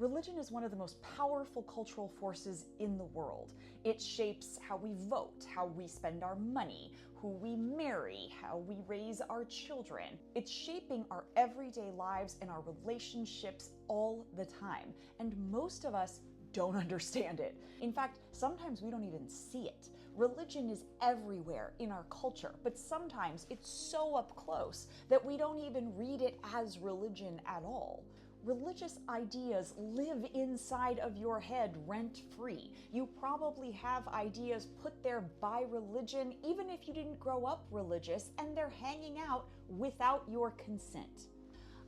Religion is one of the most powerful cultural forces in the world. It shapes how we vote, how we spend our money, who we marry, how we raise our children. It's shaping our everyday lives and our relationships all the time. And most of us don't understand it. In fact, sometimes we don't even see it. Religion is everywhere in our culture, but sometimes it's so up close that we don't even read it as religion at all. Religious ideas live inside of your head rent-free. You probably have ideas put there by religion, even if you didn't grow up religious, and they're hanging out without your consent.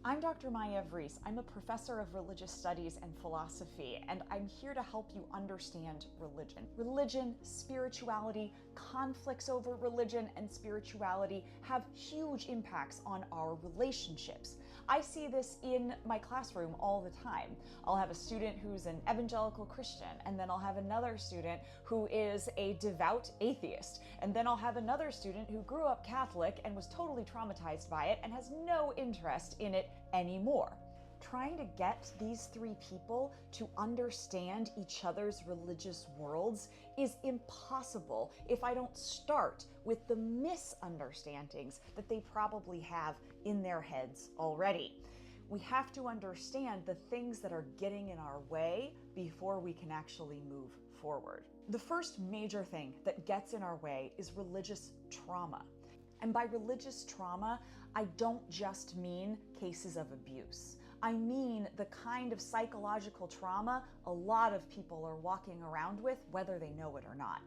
I'm Dr. Maya Vries. I'm a professor of religious studies and philosophy, and I'm here to help you understand religion. Religion, spirituality, conflicts over religion and spirituality have huge impacts on our relationships. I see this in my classroom all the time. I'll have a student who's an evangelical Christian, and then I'll have another student who is a devout atheist, and then I'll have another student who grew up Catholic and was totally traumatized by it and has no interest in it anymore. Trying to get these three people to understand each other's religious worlds is impossible if I don't start with the misunderstandings that they probably have in their heads already. We have to understand the things that are getting in our way before we can actually move forward. The first major thing that gets in our way is religious trauma. And by religious trauma, I don't just mean cases of abuse. I mean the kind of psychological trauma a lot of people are walking around with, whether they know it or not.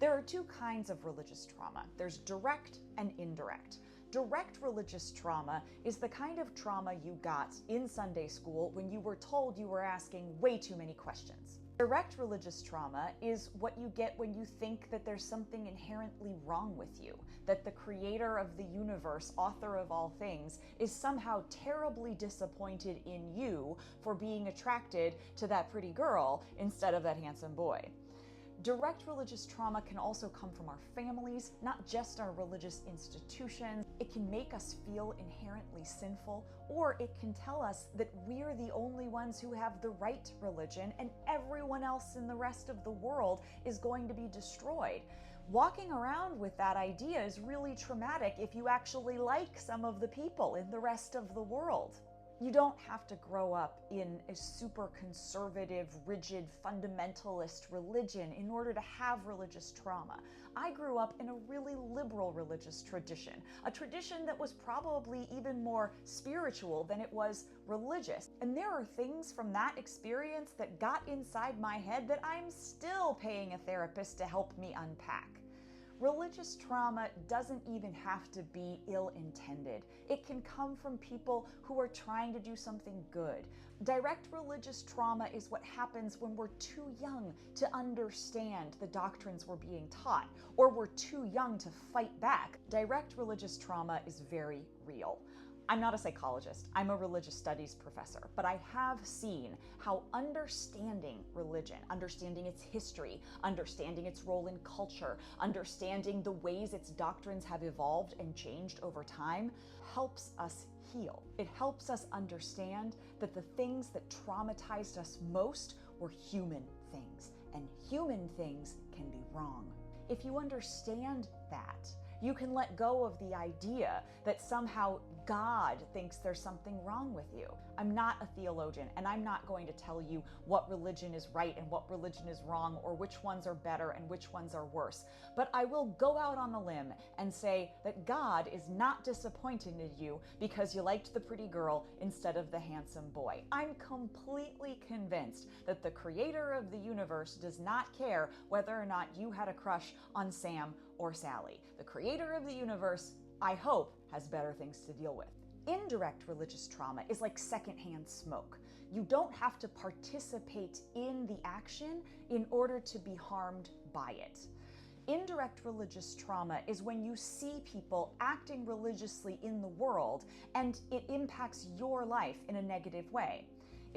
There are two kinds of religious trauma. There's direct and indirect. Direct religious trauma is the kind of trauma you got in Sunday school when you were told you were asking way too many questions. Direct religious trauma is what you get when you think that there's something inherently wrong with you, that the creator of the universe, author of all things, is somehow terribly disappointed in you for being attracted to that pretty girl instead of that handsome boy. Direct religious trauma can also come from our families, not just our religious institutions. It can make us feel inherently sinful, or it can tell us that we're the only ones who have the right religion and everyone else in the rest of the world is going to be destroyed. Walking around with that idea is really traumatic if you actually like some of the people in the rest of the world. You don't have to grow up in a super conservative, rigid, fundamentalist religion in order to have religious trauma. I grew up in a really liberal religious tradition, a tradition that was probably even more spiritual than it was religious. And there are things from that experience that got inside my head that I'm still paying a therapist to help me unpack. Religious trauma doesn't even have to be ill-intended. It can come from people who are trying to do something good. Direct religious trauma is what happens when we're too young to understand the doctrines we're being taught, or we're too young to fight back. Direct religious trauma is very real. I'm not a psychologist, I'm a religious studies professor, but I have seen how understanding religion, understanding its history, understanding its role in culture, understanding the ways its doctrines have evolved and changed over time, helps us heal. It helps us understand that the things that traumatized us most were human things, and human things can be wrong. If you understand that, you can let go of the idea that somehow God thinks there's something wrong with you. I'm not a theologian, and I'm not going to tell you what religion is right and what religion is wrong, or which ones are better and which ones are worse. But I will go out on a limb and say that God is not disappointed in you because you liked the pretty girl instead of the handsome boy. I'm completely convinced that the creator of the universe does not care whether or not you had a crush on Sam or Sally. The creator of the universe, I hope, has better things to deal with. Indirect religious trauma is like secondhand smoke. You don't have to participate in the action in order to be harmed by it. Indirect religious trauma is when you see people acting religiously in the world and it impacts your life in a negative way.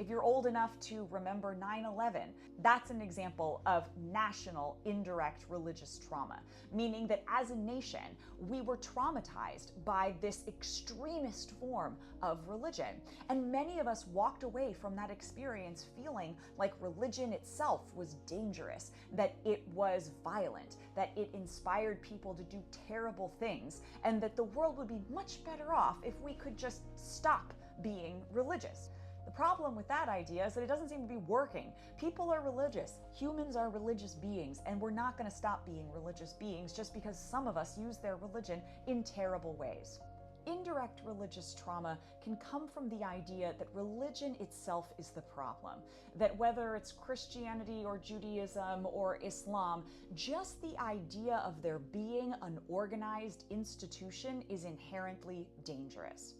If you're old enough to remember 9/11, that's an example of national indirect religious trauma, meaning that as a nation, we were traumatized by this extremist form of religion. And many of us walked away from that experience feeling like religion itself was dangerous, that it was violent, that it inspired people to do terrible things, and that the world would be much better off if we could just stop being religious. The problem with that idea is that it doesn't seem to be working. People are religious. Humans are religious beings, and we're not going to stop being religious beings just because some of us use their religion in terrible ways. Indirect religious trauma can come from the idea that religion itself is the problem, that whether it's Christianity or Judaism or Islam, just the idea of there being an organized institution is inherently dangerous.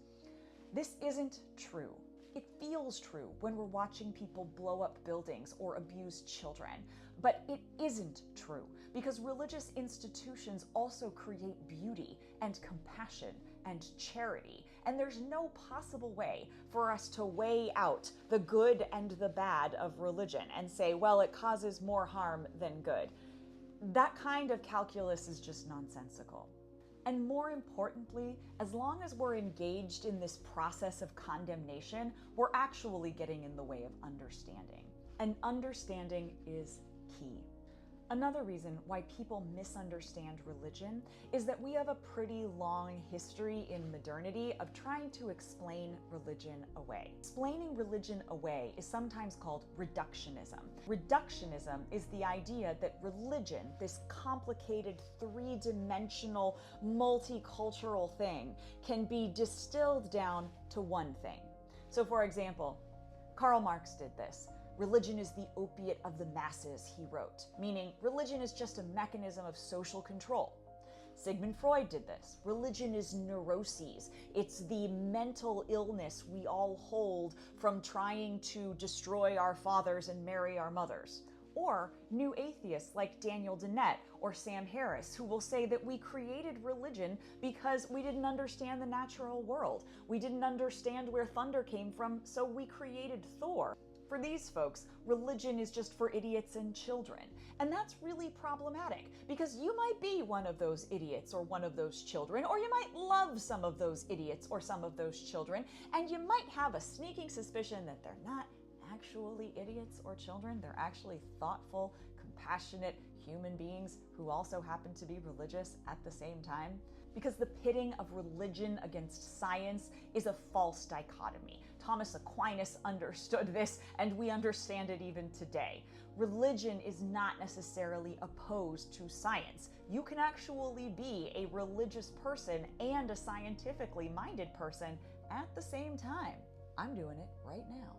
This isn't true. It feels true when we're watching people blow up buildings or abuse children, but it isn't true because religious institutions also create beauty and compassion and charity, and there's no possible way for us to weigh out the good and the bad of religion and say, well, it causes more harm than good. That kind of calculus is just nonsensical. And more importantly, as long as we're engaged in this process of condemnation, we're actually getting in the way of understanding. And understanding is key. Another reason why people misunderstand religion is that we have a pretty long history in modernity of trying to explain religion away. Explaining religion away is sometimes called reductionism. Reductionism is the idea that religion, this complicated, three-dimensional, multicultural thing, can be distilled down to one thing. So for example, Karl Marx did this. Religion is the opiate of the masses, he wrote, meaning religion is just a mechanism of social control. Sigmund Freud did this. Religion is neuroses. It's the mental illness we all hold from trying to destroy our fathers and marry our mothers. Or new atheists like Daniel Dennett or Sam Harris, who will say that we created religion because we didn't understand the natural world. We didn't understand where thunder came from, so we created Thor. For these folks, religion is just for idiots and children. And that's really problematic because you might be one of those idiots or one of those children, or you might love some of those idiots or some of those children, and you might have a sneaking suspicion that they're not actually idiots or children. They're actually thoughtful, compassionate human beings who also happen to be religious at the same time. Because the pitting of religion against science is a false dichotomy. Thomas Aquinas understood this, and we understand it even today. Religion is not necessarily opposed to science. You can actually be a religious person and a scientifically minded person at the same time. I'm doing it right now.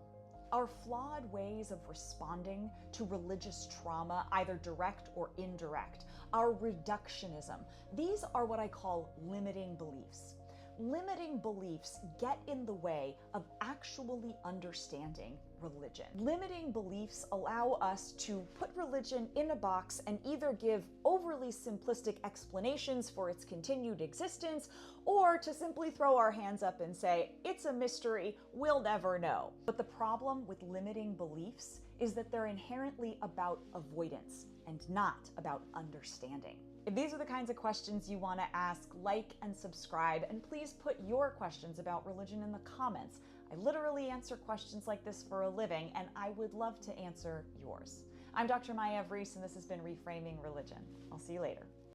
Our flawed ways of responding to religious trauma, either direct or indirect, our reductionism, these are what I call limiting beliefs. Limiting beliefs get in the way of actually understanding religion. Limiting beliefs allow us to put religion in a box and either give overly simplistic explanations for its continued existence, or to simply throw our hands up and say, it's a mystery, we'll never know. But the problem with limiting beliefs is that they're inherently about avoidance and not about understanding. If these are the kinds of questions you want to ask, like and subscribe, and please put your questions about religion in the comments. I literally answer questions like this for a living, and I would love to answer yours. I'm Dr. Maya Vries, and this has been Reframing Religion. I'll see you later.